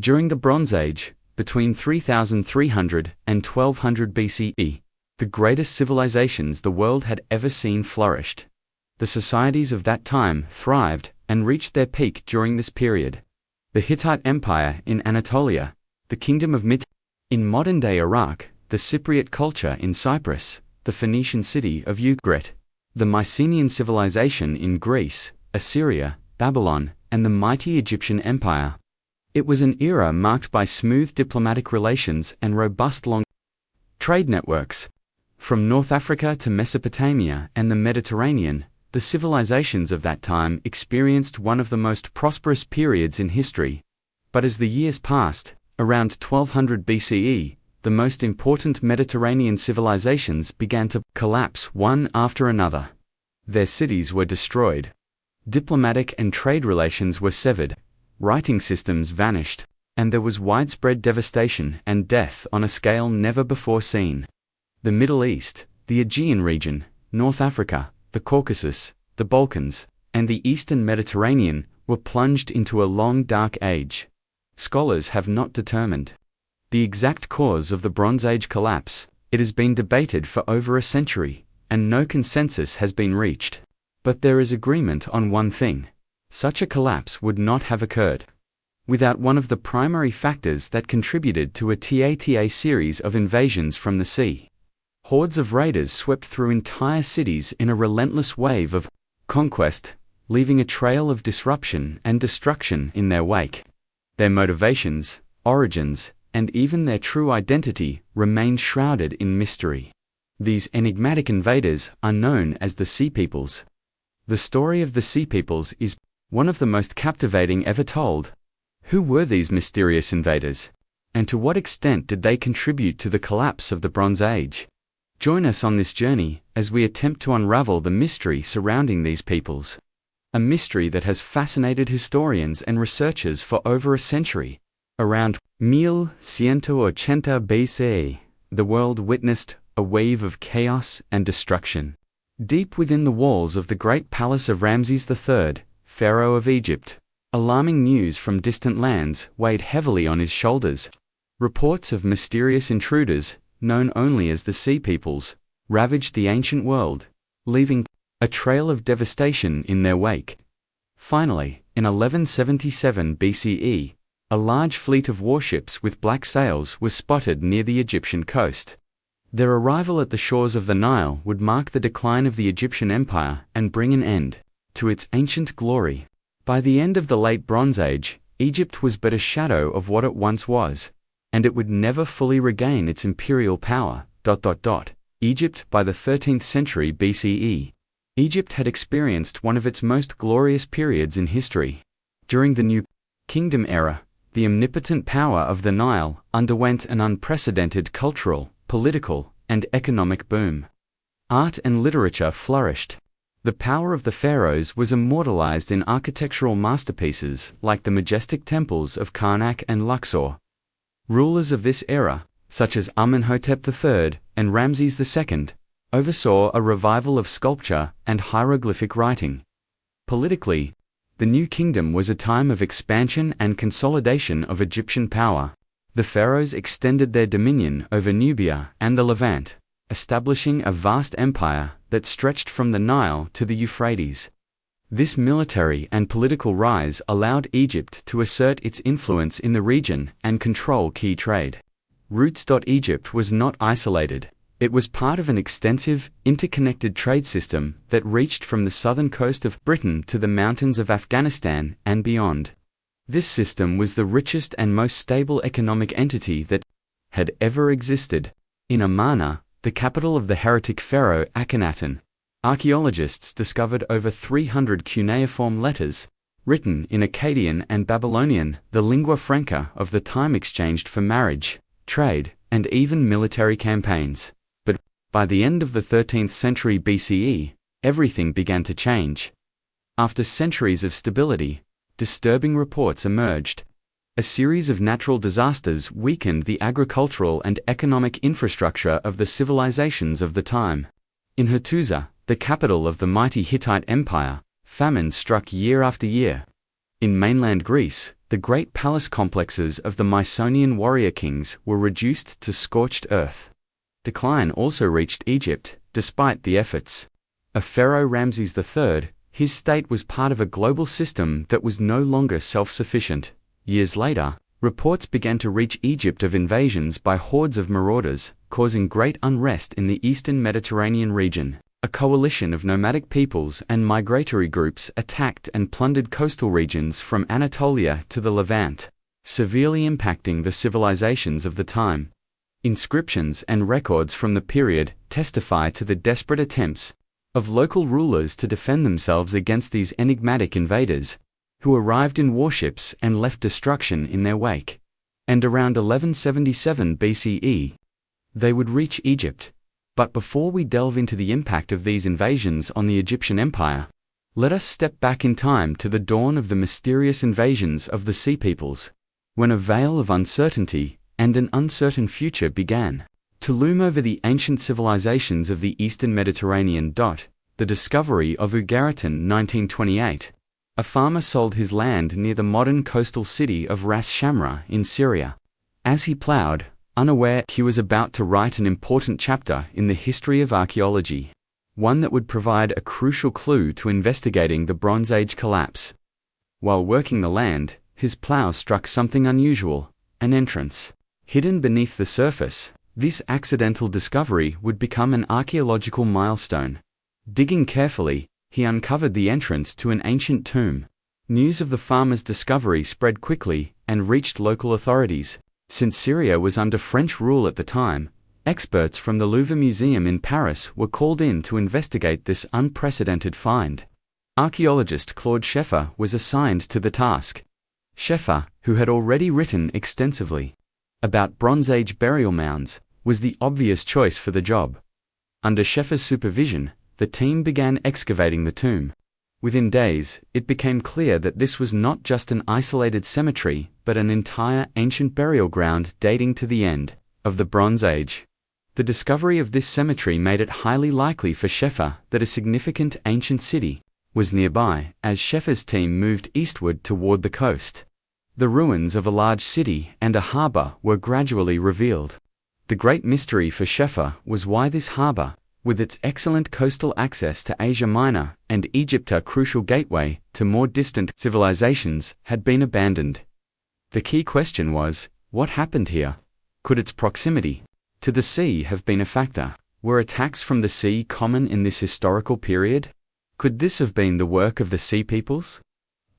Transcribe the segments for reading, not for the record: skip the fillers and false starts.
During the Bronze Age, between 3300 and 1200 BCE, the greatest civilizations the world had ever seen flourished. The societies of that time thrived and reached their peak during this period. The Hittite Empire in Anatolia, the Kingdom of Mitanni in modern-day Iraq, the Cypriot culture in Cyprus, the Phoenician city of Ugarit, the Mycenaean civilization in Greece, Assyria, Babylon, and the mighty Egyptian Empire. It was an era marked by smooth diplomatic relations and robust long trade networks. From North Africa to Mesopotamia and the Mediterranean, the civilizations of that time experienced one of the most prosperous periods in history. But as the years passed, around 1200 BCE, the most important Mediterranean civilizations began to collapse one after another. Their cities were destroyed. Diplomatic and trade relations were severed. Writing systems vanished, and there was widespread devastation and death on a scale never before seen. The Middle East, the Aegean region, North Africa, the Caucasus, the Balkans, and the Eastern Mediterranean were plunged into a long dark age. Scholars have not determined the exact cause of the Bronze Age collapse. It has been debated for over a century, and no consensus has been reached. But there is agreement on one thing. Such a collapse would not have occurred without one of the primary factors that contributed to a Tata series of invasions from the sea. Hordes of raiders swept through entire cities in a relentless wave of conquest, leaving a trail of disruption and destruction in their wake. Their motivations, origins, and even their true identity remained shrouded in mystery. These enigmatic invaders are known as the Sea Peoples. The story of the Sea Peoples is one of the most captivating ever told. Who were these mysterious invaders? And to what extent did they contribute to the collapse of the Bronze Age? Join us on this journey as we attempt to unravel the mystery surrounding these peoples. A mystery that has fascinated historians and researchers for over a century. Around 1180 BCE, the world witnessed a wave of chaos and destruction. Deep within the walls of the great palace of Ramses III, Pharaoh of Egypt, alarming news from distant lands weighed heavily on his shoulders. Reports of mysterious intruders, known only as the Sea Peoples, ravaged the ancient world, leaving a trail of devastation in their wake. Finally, in 1177 BCE, a large fleet of warships with black sails was spotted near the Egyptian coast. Their arrival at the shores of the Nile would mark the decline of the Egyptian Empire and bring an end to its ancient glory. By the end of the Late Bronze Age, Egypt was but a shadow of what it once was, and it would never fully regain its imperial power. Egypt by the 13th century BCE. Egypt had experienced one of its most glorious periods in history. During the New Kingdom era, the omnipotent power of the Nile underwent an unprecedented cultural, political, and economic boom. Art and literature flourished. The power of the pharaohs was immortalized in architectural masterpieces like the majestic temples of Karnak and Luxor. Rulers of this era, such as Amenhotep III and Ramses II, oversaw a revival of sculpture and hieroglyphic writing. Politically, the New Kingdom was a time of expansion and consolidation of Egyptian power. The pharaohs extended their dominion over Nubia and the Levant, establishing a vast empire that stretched from the Nile to the Euphrates. This military and political rise allowed Egypt to assert its influence in the region and control key trade routes. Egypt was not isolated. It was part of an extensive, interconnected trade system that reached from the southern coast of Britain to the mountains of Afghanistan and beyond. This system was the richest and most stable economic entity that had ever existed. In Amarna, the capital of the heretic pharaoh Akhenaten, archaeologists discovered over 300 cuneiform letters, written in Akkadian and Babylonian, the lingua franca of the time exchanged for marriage, trade, and even military campaigns. But by the end of the 13th century BCE, everything began to change. After centuries of stability, disturbing reports emerged. A series of natural disasters weakened the agricultural and economic infrastructure of the civilizations of the time. In Hattusa, the capital of the mighty Hittite Empire, famine struck year after year. In mainland Greece, the great palace complexes of the Mycenaean warrior kings were reduced to scorched earth. Decline also reached Egypt, despite the efforts of Pharaoh Ramses III. His state was part of a global system that was no longer self-sufficient. Years later, reports began to reach Egypt of invasions by hordes of marauders, causing great unrest in the eastern Mediterranean region. A coalition of nomadic peoples and migratory groups attacked and plundered coastal regions from Anatolia to the Levant, severely impacting the civilizations of the time. Inscriptions and records from the period testify to the desperate attempts of local rulers to defend themselves against these enigmatic invaders, who arrived in warships and left destruction in their wake. And around 1177 BCE, they would reach Egypt. But before we delve into the impact of these invasions on the Egyptian Empire, let us step back in time to the dawn of the mysterious invasions of the Sea Peoples, when a veil of uncertainty and an uncertain future began to loom over the ancient civilizations of the Eastern Mediterranean. The discovery of Ugarit 1928. A farmer sold his land near the modern coastal city of Ras Shamra in Syria. As he plowed, unaware he was about to write an important chapter in the history of archaeology, one that would provide a crucial clue to investigating the Bronze Age collapse. While working the land, his plow struck something unusual, an entrance. Hidden beneath the surface, this accidental discovery would become an archaeological milestone. Digging carefully, he uncovered the entrance to an ancient tomb. News of the farmer's discovery spread quickly and reached local authorities. Since Syria was under French rule at the time, experts from the Louvre Museum in Paris were called in to investigate this unprecedented find. Archaeologist Claude Scheffer was assigned to the task. Scheffer, who had already written extensively about Bronze Age burial mounds, was the obvious choice for the job. Under Scheffer's supervision, the team began excavating the tomb. Within days, it became clear that this was not just an isolated cemetery, but an entire ancient burial ground dating to the end of the Bronze Age. The discovery of this cemetery made it highly likely for Scheffer that a significant ancient city was nearby as Scheffer's team moved eastward toward the coast. The ruins of a large city and a harbor were gradually revealed. The great mystery for Scheffer was why this harbor, with its excellent coastal access to Asia Minor and Egypt, a crucial gateway to more distant civilizations, had been abandoned. The key question was, what happened here? Could its proximity to the sea have been a factor? Were attacks from the sea common in this historical period? Could this have been the work of the Sea Peoples?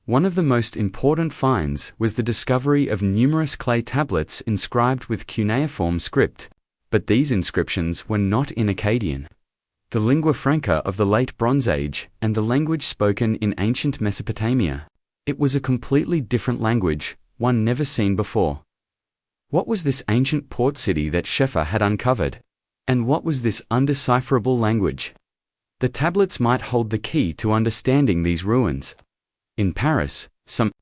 One of the most important finds was the discovery of numerous clay tablets inscribed with cuneiform script, but these inscriptions were not in Akkadian, the lingua franca of the late Bronze Age, and the language spoken in ancient Mesopotamia. It was a completely different language, one never seen before. What was this ancient port city that Scheffer had uncovered? And what was this undecipherable language? The tablets might hold the key to understanding these ruins. In Paris, some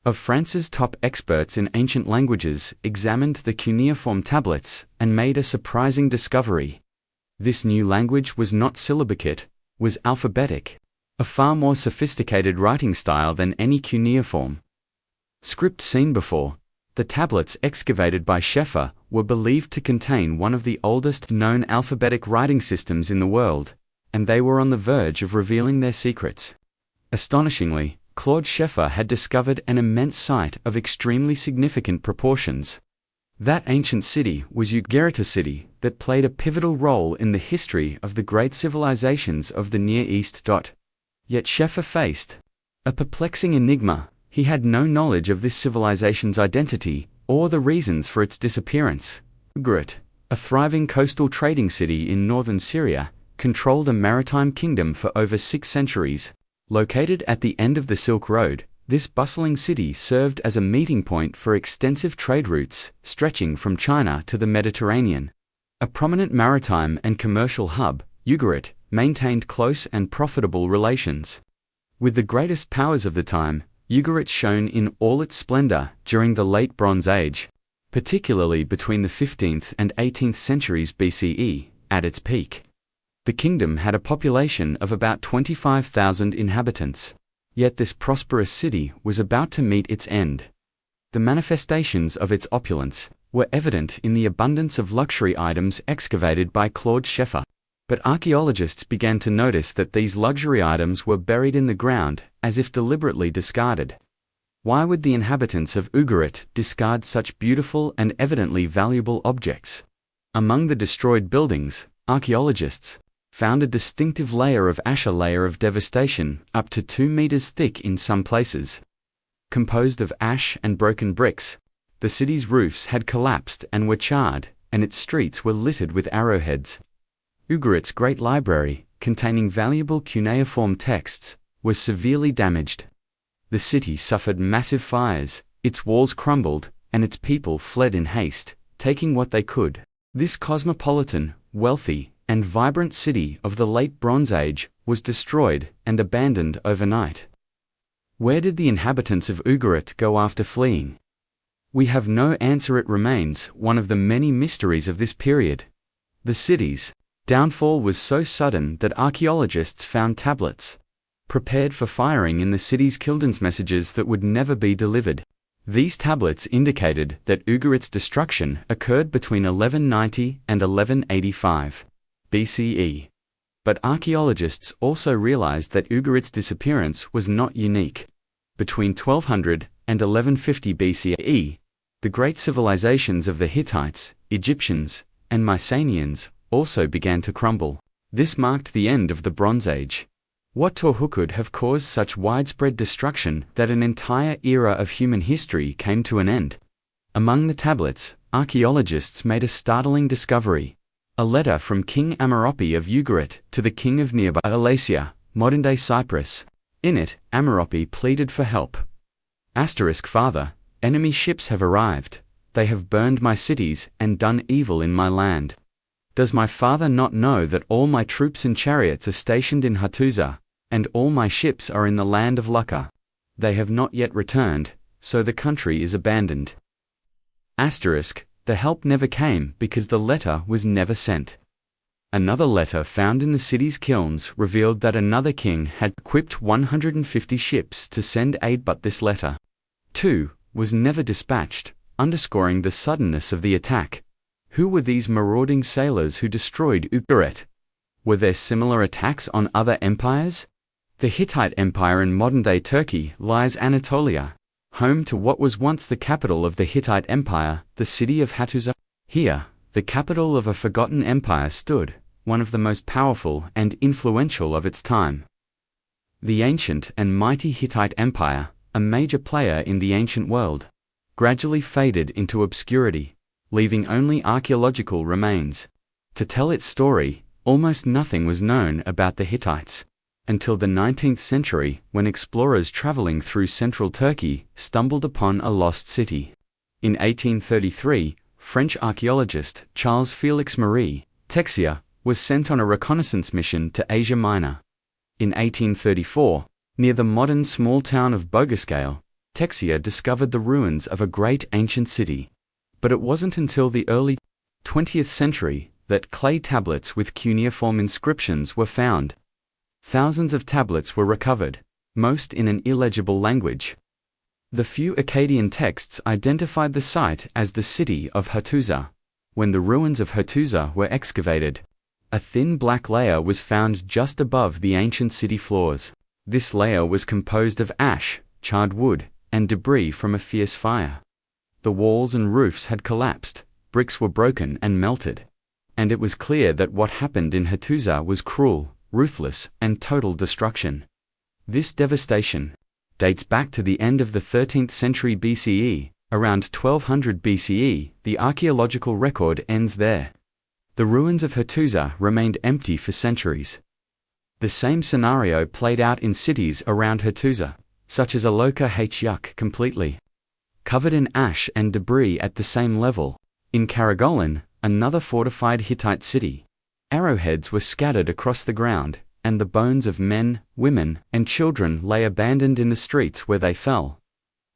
of France's top experts in ancient languages examined the cuneiform tablets and made a surprising discovery. This new language was not syllabic, was alphabetic, a far more sophisticated writing style than any cuneiform script seen before. The tablets excavated by Scheffer were believed to contain one of the oldest known alphabetic writing systems in the world, and they were on the verge of revealing their secrets. Astonishingly, Claude Scheffer had discovered an immense site of extremely significant proportions. That ancient city was Ugarit, a city that played a pivotal role in the history of the great civilizations of the Near East. Yet Scheffer faced a perplexing enigma. He had no knowledge of this civilization's identity or the reasons for its disappearance. Ugarit, a thriving coastal trading city in northern Syria, controlled a maritime kingdom for over 6 centuries. Located at the end of the Silk Road, this bustling city served as a meeting point for extensive trade routes stretching from China to the Mediterranean. A prominent maritime and commercial hub, Ugarit maintained close and profitable relations with the greatest powers of the time. Ugarit shone in all its splendor during the late Bronze Age, particularly between the 15th and 18th centuries BCE, at its peak. The kingdom had a population of about 25,000 inhabitants. Yet this prosperous city was about to meet its end. The manifestations of its opulence were evident in the abundance of luxury items excavated by Claude Scheffer. But archaeologists began to notice that these luxury items were buried in the ground, as if deliberately discarded. Why would the inhabitants of Ugarit discard such beautiful and evidently valuable objects? Among the destroyed buildings, archaeologists found a distinctive layer of devastation, up to 2 meters thick in some places. Composed of ash and broken bricks, the city's roofs had collapsed and were charred, and its streets were littered with arrowheads. Ugarit's great library, containing valuable cuneiform texts, was severely damaged. The city suffered massive fires, its walls crumbled, and its people fled in haste, taking what they could. This cosmopolitan, wealthy, and vibrant city of the late Bronze Age was destroyed and abandoned overnight. Where did the inhabitants of Ugarit go after fleeing? We have no answer. It remains one of the many mysteries of this period. The city's downfall was so sudden that archaeologists found tablets prepared for firing in the city's Kildans messages that would never be delivered. These tablets indicated that Ugarit's destruction occurred between 1190 and 1185 BCE. But archaeologists also realized that Ugarit's disappearance was not unique. Between 1200 and 1150 BCE, the great civilizations of the Hittites, Egyptians, and Mycenaeans also began to crumble. This marked the end of the Bronze Age. What could have caused such widespread destruction that an entire era of human history came to an end? Among the tablets, archaeologists made a startling discovery: a letter from King Ameropi of Ugarit to the king of nearby Alasia, modern-day Cyprus. In it, Ameropi pleaded for help. Father, enemy ships have arrived. They have burned my cities and done evil in my land. Does my father not know that all my troops and chariots are stationed in Hattusa, and all my ships are in the land of Lucca? They have not yet returned, so the country is abandoned. The help never came because the letter was never sent. Another letter found in the city's kilns revealed that another king had equipped 150 ships to send aid, but this letter, too, was never dispatched, underscoring the suddenness of the attack. Who were these marauding sailors who destroyed Ugarit? Were there similar attacks on other empires? The Hittite Empire in modern-day Turkey lies Anatolia, home to what was once the capital of the Hittite Empire, the city of Hattusa. Here, the capital of a forgotten empire stood, one of the most powerful and influential of its time. The ancient and mighty Hittite Empire, a major player in the ancient world, gradually faded into obscurity, leaving only archaeological remains. To tell its story, almost nothing was known about the Hittites, until the 19th century, when explorers traveling through central Turkey stumbled upon a lost city. In 1833, French archaeologist Charles Félix Marie Texier was sent on a reconnaissance mission to Asia Minor. In 1834, near the modern small town of Bogaskale, Texier discovered the ruins of a great ancient city. But it wasn't until the early 20th century that clay tablets with cuneiform inscriptions were found. Thousands of tablets were recovered, most in an illegible language. The few Akkadian texts identified the site as the city of Hattusa. When the ruins of Hattusa were excavated, a thin black layer was found just above the ancient city floors. This layer was composed of ash, charred wood, and debris from a fierce fire. The walls and roofs had collapsed, bricks were broken and melted. And it was clear that what happened in Hattusa was cruel, ruthless, and total destruction. This devastation dates back to the end of the 13th century BCE. Around 1200 BCE, the archaeological record ends there. The ruins of Hattusa remained empty for centuries. The same scenario played out in cities around Hattusa, such as Aloka Hyuk, completely covered in ash and debris at the same level. In Karagolan, another fortified Hittite city, arrowheads were scattered across the ground, and the bones of men, women, and children lay abandoned in the streets where they fell.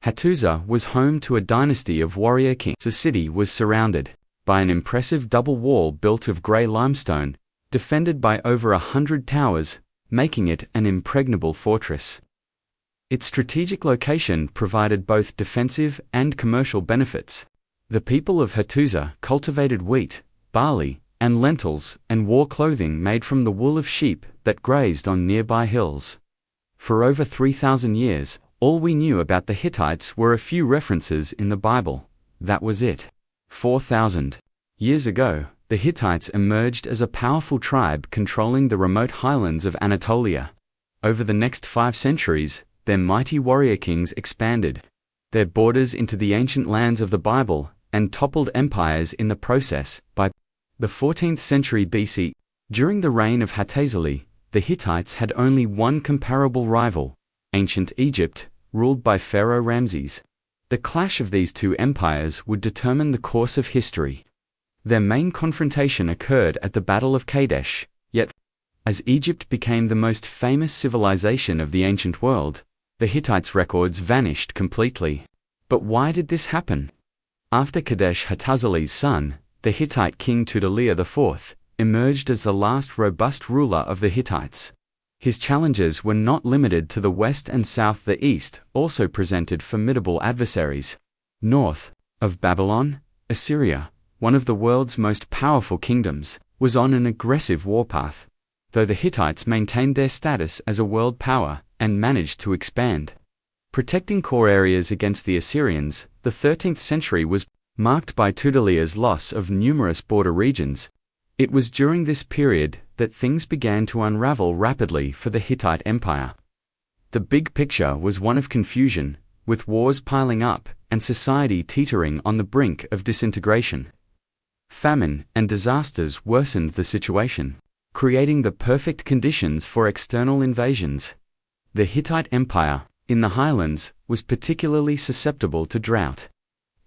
Hattusa was home to a dynasty of warrior kings. The city was surrounded by an impressive double wall built of grey limestone, defended by over 100 towers, making it an impregnable fortress. Its strategic location provided both defensive and commercial benefits. The people of Hattusa cultivated wheat, barley, and lentils, and wore clothing made from the wool of sheep that grazed on nearby hills. For over 3,000 years, all we knew about the Hittites were a few references in the Bible. That was it. 4,000 years ago, the Hittites emerged as a powerful tribe controlling the remote highlands of Anatolia. Over the next 5 centuries, their mighty warrior kings expanded their borders into the ancient lands of the Bible and toppled empires in the process. By the 14th century BC, during the reign of Hattusili, the Hittites had only one comparable rival, ancient Egypt, ruled by Pharaoh Ramses. The clash of these two empires would determine the course of history. Their main confrontation occurred at the Battle of Kadesh, yet, as Egypt became the most famous civilization of the ancient world, the Hittites' records vanished completely. But why did this happen? After Kadesh, Hattusili's son, the Hittite king Tudaliya IV, emerged as the last robust ruler of the Hittites. His challenges were not limited to the west and south. The east also presented formidable adversaries. North of Babylon, Assyria, one of the world's most powerful kingdoms, was on an aggressive warpath. Though the Hittites maintained their status as a world power and managed to expand, protecting core areas against the Assyrians, the 13th century was marked by Tudaliya's loss of numerous border regions. It was during this period that things began to unravel rapidly for the Hittite Empire. The big picture was one of confusion, with wars piling up and society teetering on the brink of disintegration. Famine and disasters worsened the situation, creating the perfect conditions for external invasions. The Hittite Empire, in the highlands, was particularly susceptible to drought,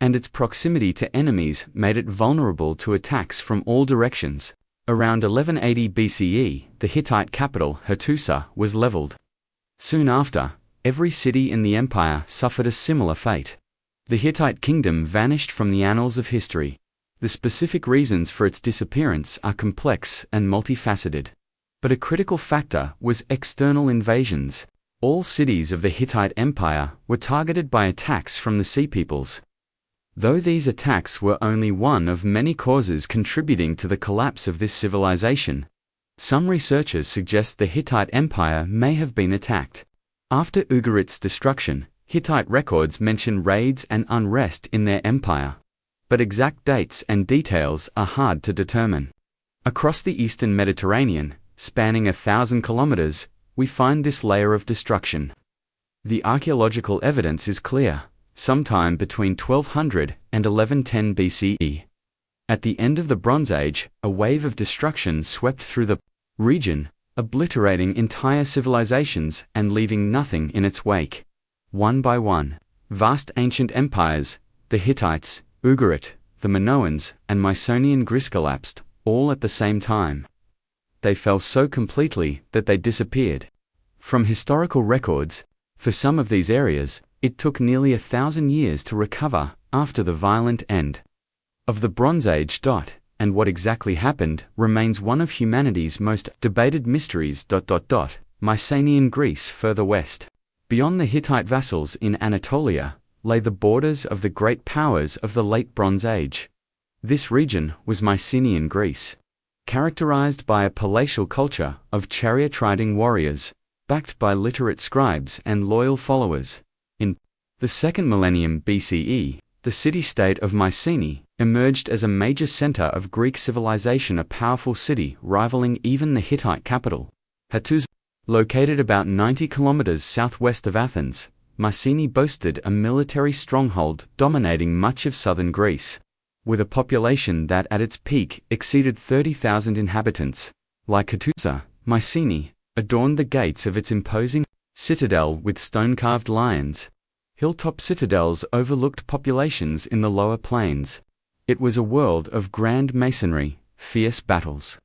and its proximity to enemies made it vulnerable to attacks from all directions. Around 1180 BCE, the Hittite capital, Hattusa, was leveled. Soon after, every city in the empire suffered a similar fate. The Hittite kingdom vanished from the annals of history. The specific reasons for its disappearance are complex and multifaceted. But a critical factor was external invasions. All cities of the Hittite Empire were targeted by attacks from the Sea Peoples. Though these attacks were only one of many causes contributing to the collapse of this civilization, some researchers suggest the Hittite Empire may have been attacked. After Ugarit's destruction, Hittite records mention raids and unrest in their empire, but exact dates and details are hard to determine. Across the eastern Mediterranean, spanning 1,000 kilometers, we find this layer of destruction. The archaeological evidence is clear. Sometime between 1200 and 1110 BCE. At the end of the Bronze Age, a wave of destruction swept through the region, obliterating entire civilizations and leaving nothing in its wake. One by one, vast ancient empires, the Hittites, Ugarit, the Minoans, and Mycenaean Greece collapsed, all at the same time. They fell so completely that they disappeared from historical records. For some of these areas, it took nearly 1,000 years to recover after the violent end of the Bronze Age. And what exactly happened remains one of humanity's most debated mysteries. Mycenaean Greece further west, beyond the Hittite vassals in Anatolia, lay the borders of the great powers of the late Bronze Age. This region was Mycenaean Greece, characterized by a palatial culture of chariot-riding warriors, backed by literate scribes and loyal followers. In the 2nd millennium BCE, the city-state of Mycenae emerged as a major center of Greek civilization, a powerful city rivaling even the Hittite capital, Hattusa. Located about 90 kilometers southwest of Athens, Mycenae boasted a military stronghold dominating much of southern Greece, with a population that at its peak exceeded 30,000 inhabitants. Like Hattusa, Mycenae adorned the gates of its imposing citadel with stone-carved lions. Hilltop citadels overlooked populations in the lower plains. It was a world of grand masonry, fierce battles,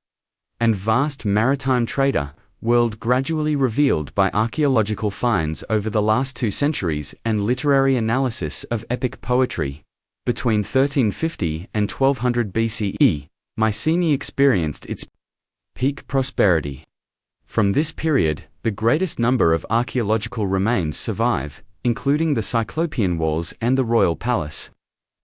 and vast maritime trade, world gradually revealed by archaeological finds over the last 2 centuries and literary analysis of epic poetry. Between 1350 and 1200 BCE, Mycenae experienced its peak prosperity. From this period, the greatest number of archaeological remains survive, including the Cyclopean walls and the royal palace.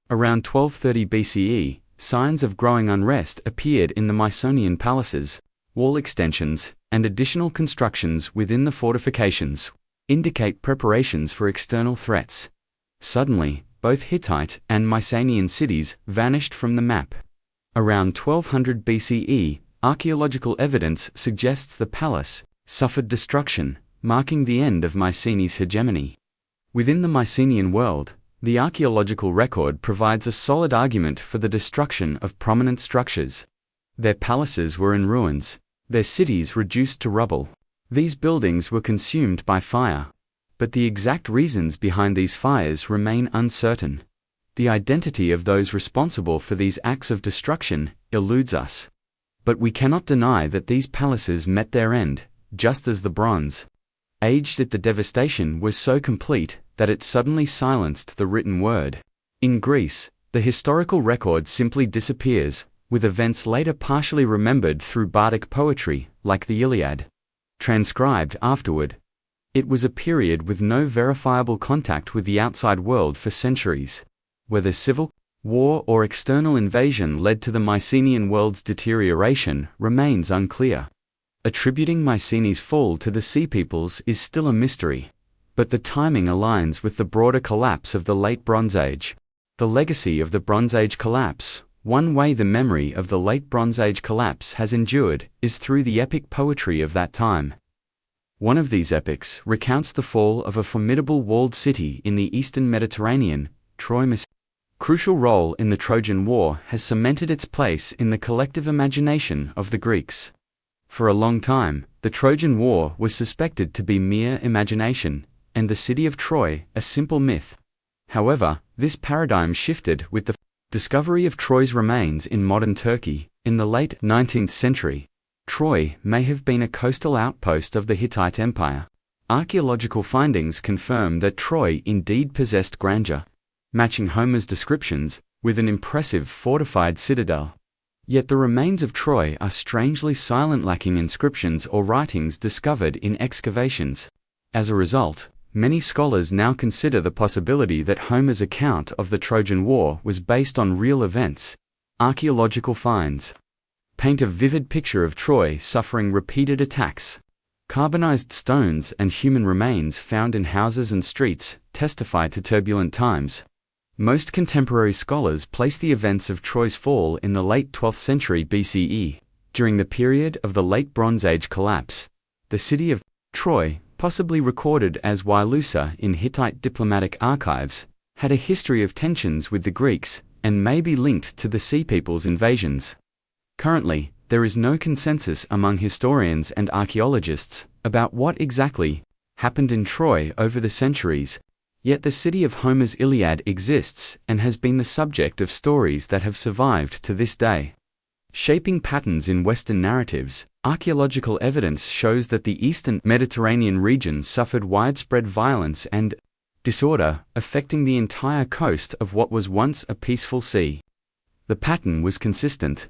Around 1230 BCE, signs of growing unrest appeared in the Mycenaean palaces. Wall extensions and additional constructions within the fortifications indicate preparations for external threats. Suddenly, both Hittite and Mycenaean cities vanished from the map. Around 1200 BCE, archaeological evidence suggests the palace suffered destruction, marking the end of Mycenae's hegemony. Within the Mycenaean world, the archaeological record provides a solid argument for the destruction of prominent structures. Their palaces were in ruins, their cities reduced to rubble. These buildings were consumed by fire. But the exact reasons behind these fires remain uncertain. The identity of those responsible for these acts of destruction eludes us. But we cannot deny that these palaces met their end, just as the Bronze Age did. The devastation was so complete that it suddenly silenced the written word. In Greece, the historical record simply disappears, with events later partially remembered through bardic poetry, like the Iliad, transcribed afterward. It was a period with no verifiable contact with the outside world for centuries. Whether civil war or external invasion led to the Mycenaean world's deterioration remains unclear. Attributing Mycenae's fall to the Sea Peoples is still a mystery, but the timing aligns with the broader collapse of the Late Bronze Age. The legacy of the Bronze Age collapse. One way the memory of the Late Bronze Age collapse has endured is through the epic poetry of that time. One of these epics recounts the fall of a formidable walled city in the eastern Mediterranean, Troy. Crucial role in the Trojan War has cemented its place in the collective imagination of the Greeks. For a long time, the Trojan War was suspected to be mere imagination, and the city of Troy a simple myth. However, this paradigm shifted with the discovery of Troy's remains in modern Turkey in the late 19th century. Troy may have been a coastal outpost of the Hittite Empire. Archaeological findings confirm that Troy indeed possessed grandeur, matching Homer's descriptions with an impressive fortified citadel. Yet the remains of Troy are strangely silent, lacking inscriptions or writings discovered in excavations. As a result, many scholars now consider the possibility that Homer's account of the Trojan War was based on real events. Archaeological finds paint a vivid picture of Troy suffering repeated attacks. Carbonized stones and human remains found in houses and streets testify to turbulent times. Most contemporary scholars place the events of Troy's fall in the late 12th century BCE, during the period of the Late Bronze Age collapse. The city of Troy, possibly recorded as Wailusa in Hittite diplomatic archives, had a history of tensions with the Greeks and may be linked to the Sea Peoples' invasions. Currently, there is no consensus among historians and archaeologists about what exactly happened in Troy over the centuries. Yet the city of Homer's Iliad exists and has been the subject of stories that have survived to this day. Shaping patterns in Western narratives, archaeological evidence shows that the eastern Mediterranean region suffered widespread violence and disorder, affecting the entire coast of what was once a peaceful sea. The pattern was consistent.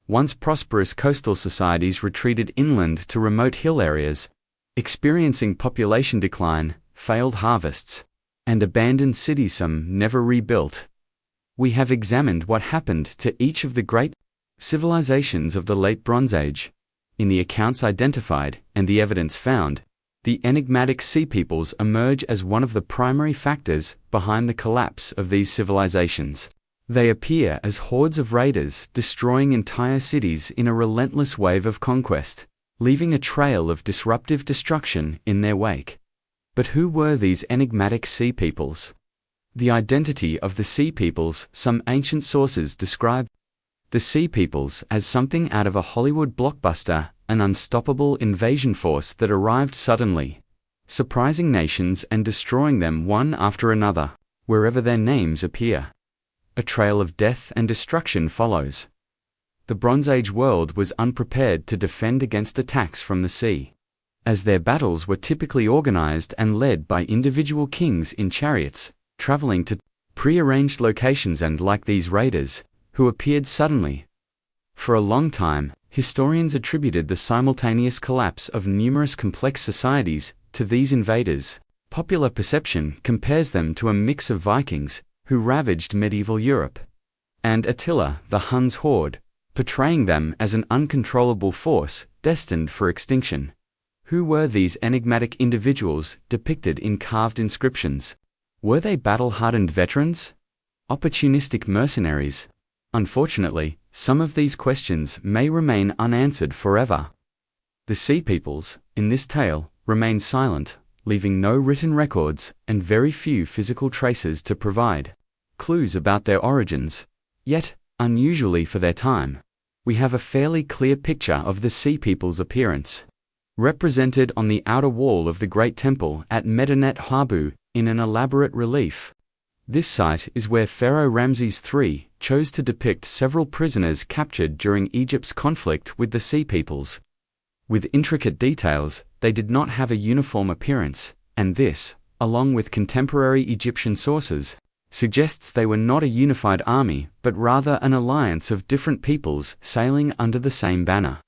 Once prosperous coastal societies retreated inland to remote hill areas, experiencing population decline, failed harvests, and abandoned cities, some never rebuilt. We have examined what happened to each of the great civilizations of the Late Bronze Age. In the accounts identified and the evidence found, the enigmatic Sea Peoples emerge as one of the primary factors behind the collapse of these civilizations. They appear as hordes of raiders destroying entire cities in a relentless wave of conquest, leaving a trail of disruptive destruction in their wake. But who were these enigmatic Sea Peoples? The identity of the Sea Peoples. Some ancient sources describe the Sea Peoples as something out of a Hollywood blockbuster, an unstoppable invasion force that arrived suddenly, surprising nations and destroying them one after another, wherever their names appear. A trail of death and destruction follows. The Bronze Age world was unprepared to defend against attacks from the sea, as their battles were typically organized and led by individual kings in chariots, traveling to pre-arranged locations, and like these raiders, who appeared suddenly. For a long time, Historians attributed the simultaneous collapse of numerous complex societies to these invaders. Popular perception compares them to a mix of Vikings, who ravaged medieval Europe, and Attila, the Huns' horde, portraying them as an uncontrollable force destined for extinction. Who were these enigmatic individuals depicted in carved inscriptions? Were they battle-hardened veterans? Opportunistic mercenaries? Unfortunately, some of these questions may remain unanswered forever. The Sea Peoples, in this tale, remain silent, leaving no written records and very few physical traces to provide clues about their origins. Yet, unusually for their time, we have a fairly clear picture of the Sea People's appearance, represented on the outer wall of the Great Temple at Medinet Habu in an elaborate relief. This site is where Pharaoh Ramses III chose to depict several prisoners captured during Egypt's conflict with the Sea Peoples. With intricate details, they did not have a uniform appearance, and this, along with contemporary Egyptian sources, suggests they were not a unified army but rather an alliance of different peoples sailing under the same banner.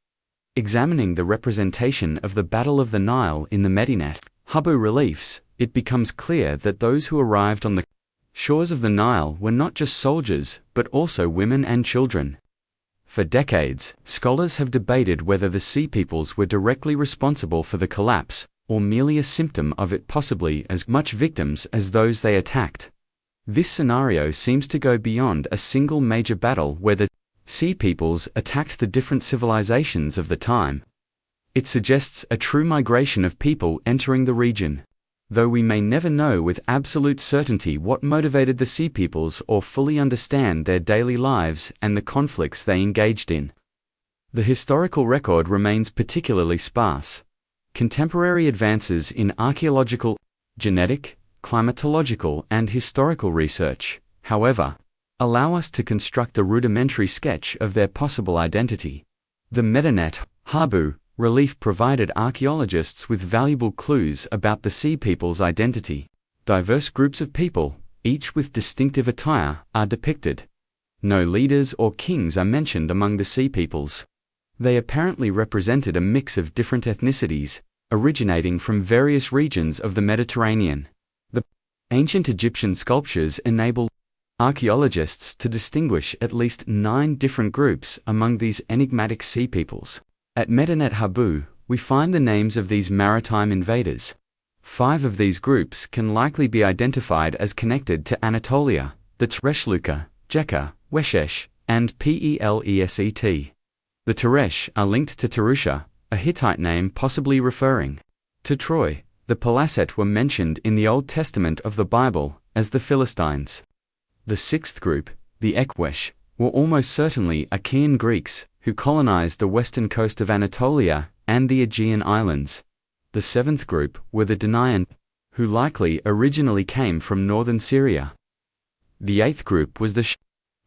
Examining the representation of the Battle of the Nile in the Medinet Habu reliefs, it becomes clear that those who arrived on the shores of the Nile were not just soldiers but also women and children. For decades, scholars have debated whether the Sea Peoples were directly responsible for the collapse, or merely a symptom of it, possibly as much victims as those they attacked. This scenario seems to go beyond a single major battle where the Sea Peoples attacked the different civilizations of the time. It suggests a true migration of people entering the region, though we may never know with absolute certainty what motivated the Sea Peoples or fully understand their daily lives and the conflicts they engaged in. The historical record remains particularly sparse. Contemporary advances in archaeological, genetic, climatological, and historical research, however, allow us to construct a rudimentary sketch of their possible identity. The Medinet Habu relief provided archaeologists with valuable clues about the Sea People's identity. Diverse groups of people, each with distinctive attire, are depicted. No leaders or kings are mentioned among the Sea Peoples. They apparently represented a mix of different ethnicities, originating from various regions of the Mediterranean. The ancient Egyptian sculptures enable archaeologists to distinguish at least 9 different groups among these enigmatic Sea Peoples. At Medinet Habu, we find the names of these maritime invaders. 5 of these groups can likely be identified as connected to Anatolia: the Tereshluka, Jekka, Weshesh, and Peleset. The Teresh are linked to Terusha, a Hittite name possibly referring to Troy. The Peleset were mentioned in the Old Testament of the Bible as the Philistines. The 6th group, the Ekwesh, were almost certainly Achaean Greeks who colonized the western coast of Anatolia and the Aegean Islands. The 7th group were the Danaan, who likely originally came from northern Syria. The 8th group was the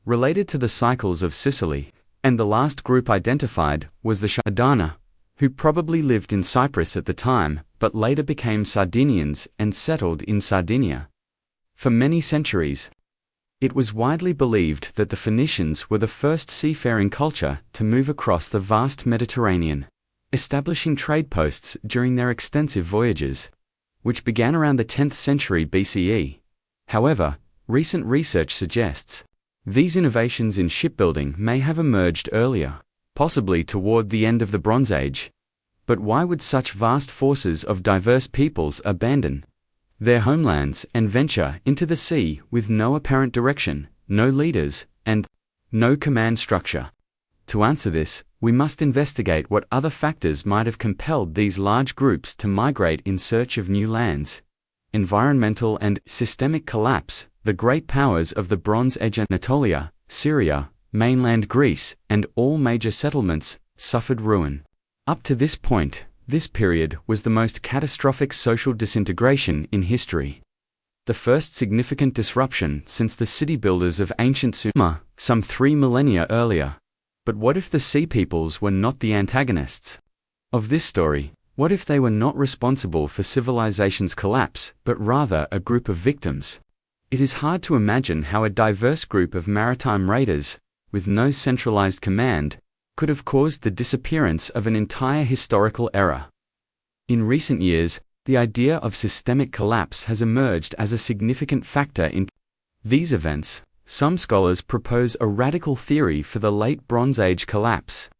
related to the Cycles of Sicily, and the last group identified was the Adana, who probably lived in Cyprus at the time but later became Sardinians and settled in Sardinia. For many centuries, it was widely believed that the Phoenicians were the first seafaring culture to move across the vast Mediterranean, establishing trade posts during their extensive voyages, which began around the 10th century BCE. However, recent research suggests these innovations in shipbuilding may have emerged earlier, possibly toward the end of the Bronze Age. But why would such vast forces of diverse peoples abandon their homelands and venture into the sea with no apparent direction, no leaders, and no command structure? To answer this, we must investigate what other factors might have compelled these large groups to migrate in search of new lands. Environmental and systemic collapse. The great powers of the Bronze Age, Anatolia, Syria, mainland Greece, and all major settlements, suffered ruin. Up to this point, this period was the most catastrophic social disintegration in history. The first significant disruption since the city builders of ancient Sumer, some 3 millennia earlier. But what if the Sea Peoples were not the antagonists of this story? What if they were not responsible for civilization's collapse, but rather a group of victims? It is hard to imagine how a diverse group of maritime raiders, with no centralized command, could have caused the disappearance of an entire historical era. In recent years, the idea of systemic collapse has emerged as a significant factor in these events. Some scholars propose a radical theory for the Late Bronze Age collapse,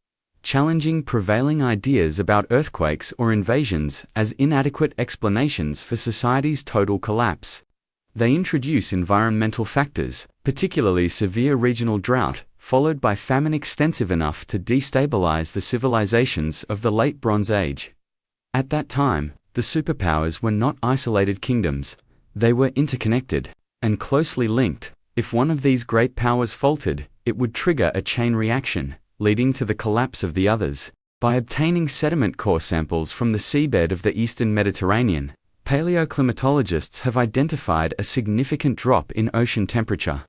challenging prevailing ideas about earthquakes or invasions as inadequate explanations for society's total collapse. They introduce environmental factors, particularly severe regional drought, followed by famine extensive enough to destabilize the civilizations of the Late Bronze Age. At that time, the superpowers were not isolated kingdoms. They were interconnected and closely linked. If one of these great powers faltered, it would trigger a chain reaction, leading to the collapse of the others. By obtaining sediment core samples from the seabed of the eastern Mediterranean, paleoclimatologists have identified a significant drop in ocean temperature,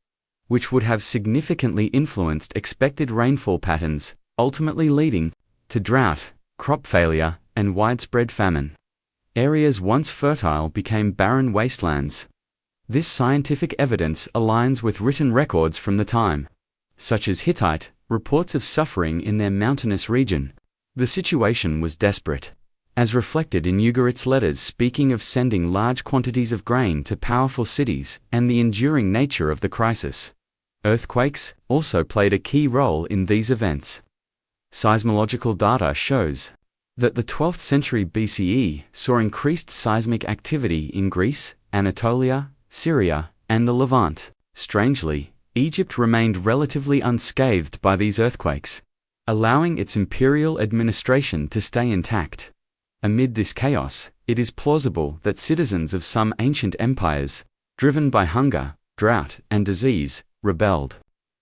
which would have significantly influenced expected rainfall patterns, ultimately leading to drought, crop failure, and widespread famine. Areas once fertile became barren wastelands. This scientific evidence aligns with written records from the time, such as Hittite reports of suffering in their mountainous region. The situation was desperate, as reflected in Ugarit's letters speaking of sending large quantities of grain to powerful cities and the enduring nature of the crisis. Earthquakes also played a key role in these events. Seismological data shows that the 12th century BCE saw increased seismic activity in Greece, Anatolia, Syria, and the Levant. Strangely, Egypt remained relatively unscathed by these earthquakes, allowing its imperial administration to stay intact. Amid this chaos, it is plausible that citizens of some ancient empires, driven by hunger, drought, and disease, rebelled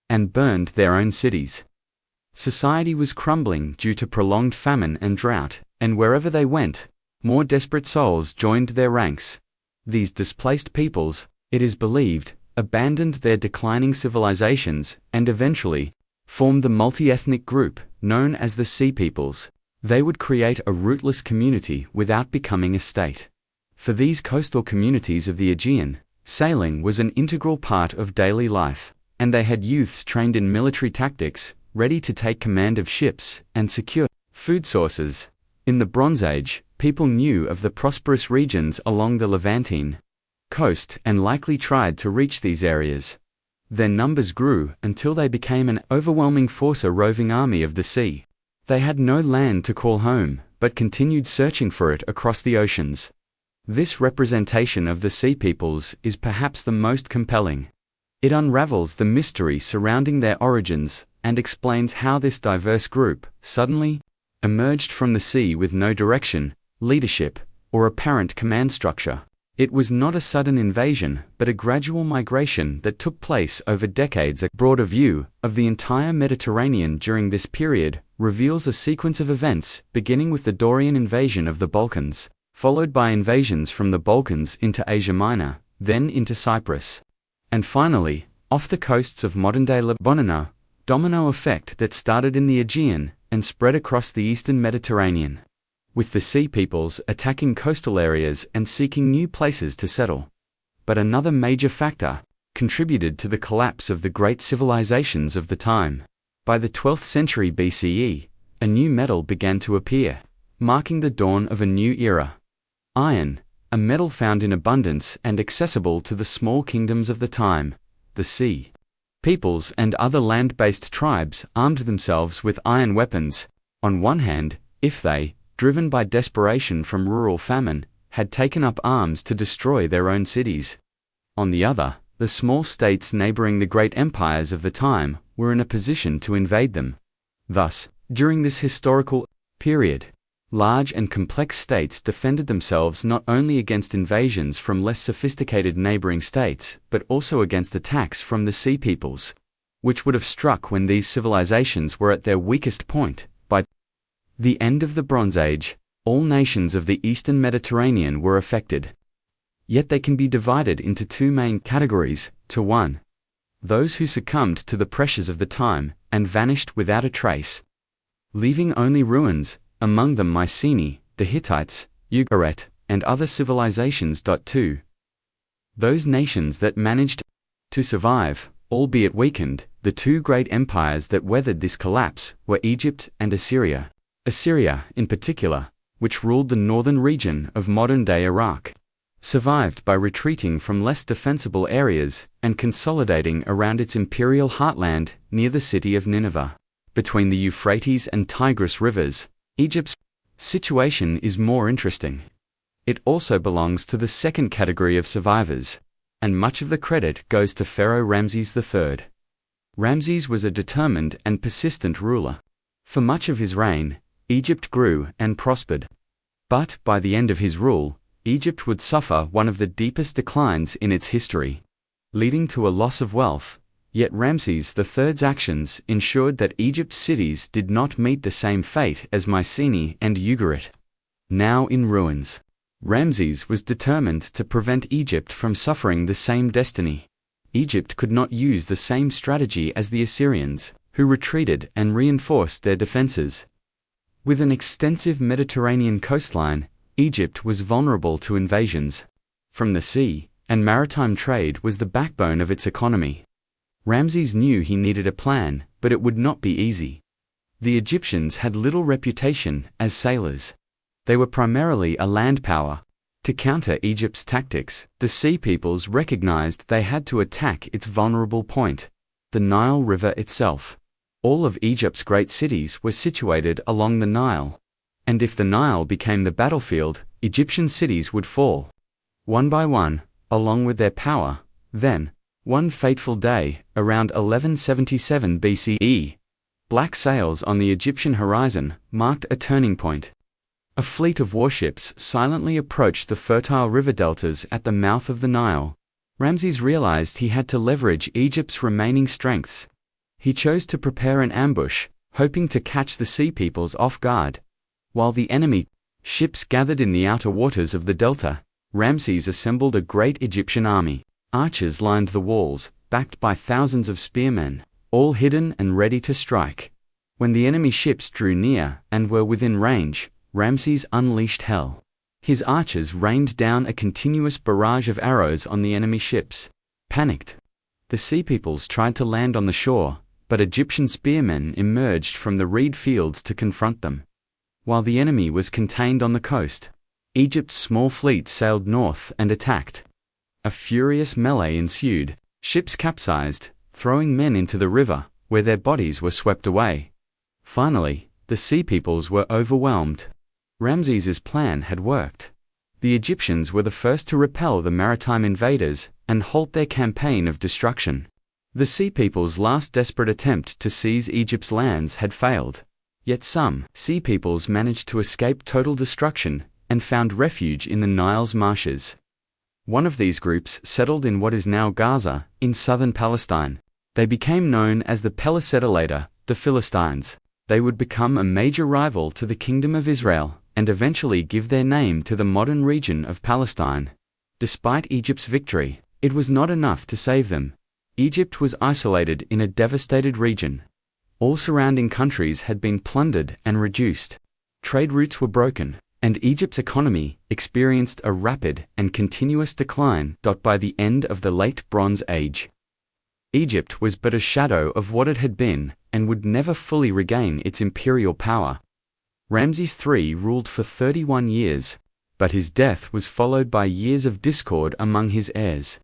and burned their own cities. Society was crumbling due to prolonged famine and drought, and wherever they went, more desperate souls joined their ranks. These displaced peoples, it is believed, abandoned their declining civilizations and eventually formed the multi-ethnic group known as the Sea Peoples. They would create a rootless community without becoming a state. For these coastal communities of the Aegean, sailing was an integral part of daily life, and they had youths trained in military tactics, ready to take command of ships and secure food sources. In the Bronze Age, people knew of the prosperous regions along the Levantine coast and likely tried to reach these areas. Their numbers grew until they became an overwhelming force, a roving army of the sea. They had no land to call home, but continued searching for it across the oceans. This representation of the Sea Peoples is perhaps the most compelling. It unravels the mystery surrounding their origins and explains how this diverse group suddenly emerged from the sea with no direction, leadership, or apparent command structure. It was not a sudden invasion, but a gradual migration that took place over decades. A broader view of the entire Mediterranean during this period reveals a sequence of events beginning with the Dorian invasion of the Balkans, followed by invasions from the Balkans into Asia Minor, then into Cyprus, and finally, off the coasts of modern-day Lebanon, domino effect that started in the Aegean and spread across the eastern Mediterranean, with the Sea Peoples attacking coastal areas and seeking new places to settle. But another major factor contributed to the collapse of the great civilizations of the time. By the 12th century BCE, a new metal began to appear, marking the dawn of a new era. Iron, a metal found in abundance and accessible to the small kingdoms of the time, the Sea Peoples and other land-based tribes armed themselves with iron weapons. On one hand, if they, driven by desperation from rural famine, had taken up arms to destroy their own cities. On the other, the small states neighboring the great empires of the time were in a position to invade them. Thus, during this historical period, large and complex states defended themselves not only against invasions from less sophisticated neighboring states, but also against attacks from the Sea Peoples, which would have struck when these civilizations were at their weakest point. By the end of the Bronze Age, all nations of the eastern Mediterranean were affected. Yet they can be divided into two main categories. To one, those who succumbed to the pressures of the time and vanished without a trace, leaving only ruins, among them Mycenae, the Hittites, Ugarit, and other civilizations. 2. Those nations that managed to survive, albeit weakened, The two great empires that weathered this collapse were Egypt and Assyria. Assyria, in particular, which ruled the northern region of modern-day Iraq, survived by retreating from less defensible areas and consolidating around its imperial heartland near the city of Nineveh. Between the Euphrates and Tigris rivers, Egypt's situation is more interesting. It also belongs to the second category of survivors, and much of the credit goes to Pharaoh Ramses III. Ramses was a determined and persistent ruler. For much of his reign, Egypt grew and prospered. But by the end of his rule, Egypt would suffer one of the deepest declines in its history, leading to a loss of wealth. Yet Ramses III's actions ensured that Egypt's cities did not meet the same fate as Mycenae and Ugarit, now in ruins. Ramses was determined to prevent Egypt from suffering the same destiny. Egypt could not use the same strategy as the Assyrians, who retreated and reinforced their defenses. With an extensive Mediterranean coastline, Egypt was vulnerable to invasions. From the sea, and maritime trade was the backbone of its economy. Ramses knew he needed a plan, but it would not be easy. The Egyptians had little reputation as sailors. They were primarily a land power. To counter Egypt's tactics, the Sea Peoples recognized they had to attack its vulnerable point, the Nile River itself. All of Egypt's great cities were situated along the Nile, and if the Nile became the battlefield, Egyptian cities would fall, one by one, along with their power. Then, one fateful day, around 1177 BCE, black sails on the Egyptian horizon marked a turning point. A fleet of warships silently approached the fertile river deltas at the mouth of the Nile. Ramses realized he had to leverage Egypt's remaining strengths. He chose to prepare an ambush, hoping to catch the Sea Peoples off guard. While the enemy ships gathered in the outer waters of the delta, Ramses assembled a great Egyptian army. Archers lined the walls, backed by thousands of spearmen, all hidden and ready to strike. When the enemy ships drew near and were within range, Ramses unleashed hell. His archers rained down a continuous barrage of arrows on the enemy ships. Panicked, the Sea Peoples tried to land on the shore, but Egyptian spearmen emerged from the reed fields to confront them. While the enemy was contained on the coast, Egypt's small fleet sailed north and attacked. A furious melee ensued. Ships capsized, throwing men into the river, where their bodies were swept away. Finally, the Sea Peoples were overwhelmed. Ramses's plan had worked. The Egyptians were the first to repel the maritime invaders and halt their campaign of destruction. The Sea Peoples' last desperate attempt to seize Egypt's lands had failed. Yet some Sea Peoples managed to escape total destruction and found refuge in the Nile's marshes. One of these groups settled in what is now Gaza, in southern Palestine. They became known as the Pelaseta, later, the Philistines. They would become a major rival to the Kingdom of Israel, and eventually give their name to the modern region of Palestine. Despite Egypt's victory, it was not enough to save them. Egypt was isolated in a devastated region. All surrounding countries had been plundered and reduced. Trade routes were broken, and Egypt's economy experienced a rapid and continuous decline. By the end of the Late Bronze Age, Egypt was but a shadow of what it had been, and would never fully regain its imperial power. Ramses III ruled for 31 years, but his death was followed by years of discord among his heirs.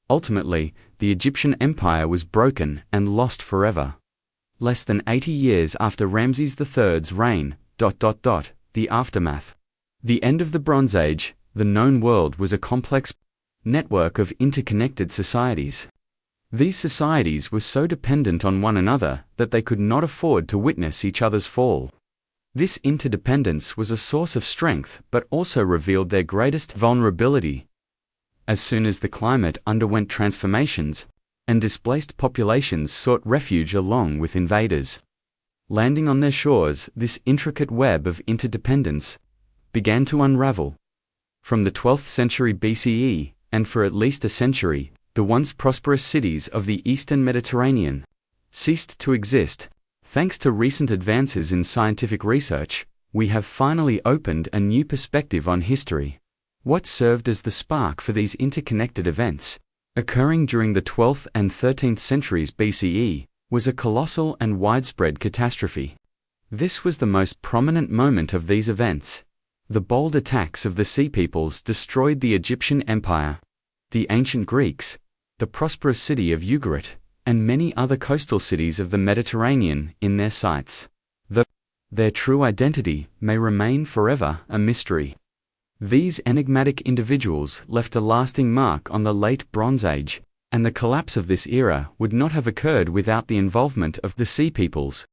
Ultimately, the Egyptian empire was broken and lost forever. Less than 80 years after Ramses III's reign. The aftermath. The end of the Bronze Age. The known world was a complex network of interconnected societies. These societies were so dependent on one another that they could not afford to witness each other's fall. This interdependence was a source of strength but also revealed their greatest vulnerability. As soon as the climate underwent transformations, and displaced populations sought refuge along with invaders, landing on their shores, this intricate web of interdependence began to unravel. From the 12th century BCE, and for at least a century, the once prosperous cities of the Eastern Mediterranean ceased to exist. Thanks to recent advances in scientific research, we have finally opened a new perspective on history. What served as the spark for these interconnected events, occurring during the 12th and 13th centuries BCE, was a colossal and widespread catastrophe. This was the most prominent moment of these events. The bold attacks of the Sea Peoples destroyed the Egyptian Empire, the ancient Greeks, the prosperous city of Ugarit, and many other coastal cities of the Mediterranean in their sights. Their true identity may remain forever a mystery. These enigmatic individuals left a lasting mark on the Late Bronze Age, and the collapse of this era would not have occurred without the involvement of the Sea Peoples.